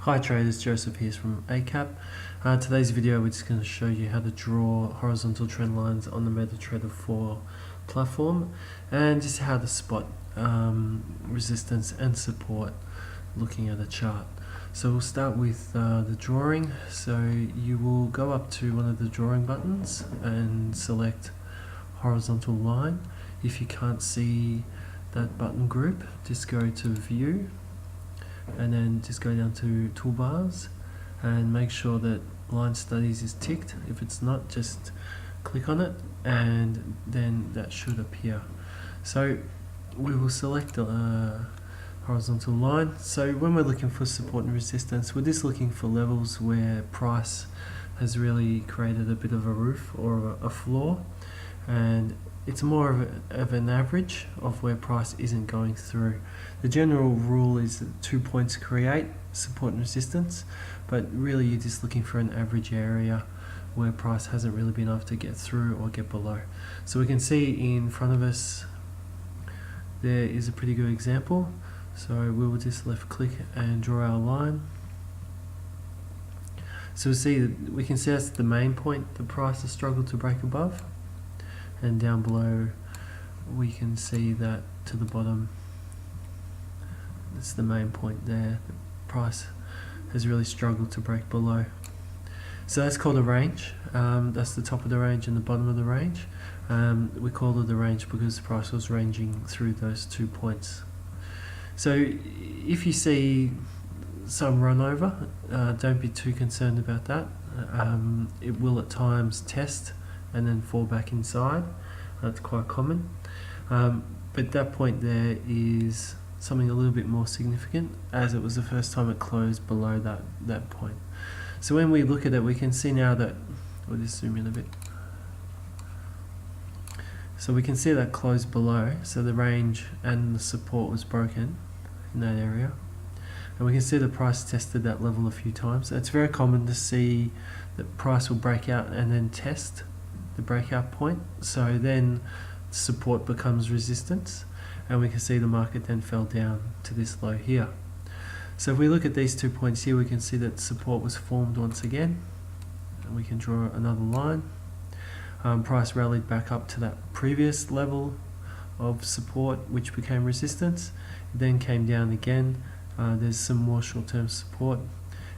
Hi traders, Joseph here from EightCap. Today's video we're just going to show you how to draw horizontal trend lines on the MetaTrader 4 platform and just how to spot resistance and support looking at a chart. So we'll start with the drawing. So you will go up to one of the drawing buttons and select horizontal line. If you can't see that button group, just go to view and then just go down to toolbars and make sure that line studies is ticked. If it's not, just click on it and then that should appear. So we will select a horizontal line. So when we're looking for support and resistance, we're just looking for levels where price has really created a bit of a roof or a floor, and it's more of an average of where price isn't going through. The general rule is that 2 points create support and resistance, but really you're just looking for an average area where price hasn't really been able to get through or get below. So we can see in front of us there is a pretty good example. So we will just left click and draw our line. So we can see that's the main point the price has struggled to break above. And down below we can see that to the bottom, it's the main point there. The price has really struggled to break below. So that's called a range. That's the top of the range and the bottom of the range. We call it a range because the price was ranging through those 2 points. So if you see some run over, don't be too concerned about that. It will at times test and then fall back inside. That's quite common. But that point there is something a little bit more significant, as it was the first time it closed below that point. So when we look at it, we can see now that, we'll just zoom in a bit. So we can see that closed below, so the range and the support was broken in that area. And we can see the price tested that level a few times. It's very common to see that price will break out and then test the breakout point. So then support becomes resistance, and we can see the market then fell down to this low here. So if we look at these 2 points here, we can see that support was formed once again, and we can draw another line. Price rallied back up to that previous level of support, which became resistance. It then came down again. There's some more short-term support.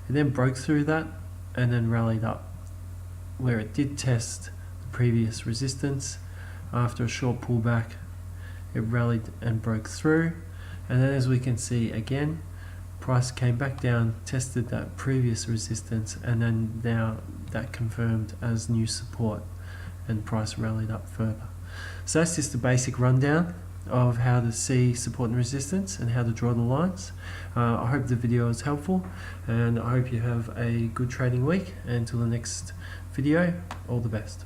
It then broke through that and then rallied up, where it did test the previous resistance. After a short pullback, it rallied and broke through, and then as we can see again, price came back down, tested that previous resistance, and then now that confirmed as new support, and price rallied up further. So that's just a basic rundown of how to see support and resistance and how to draw the lines. I hope the video is helpful, and I hope you have a good trading week. And until the next video, all the best.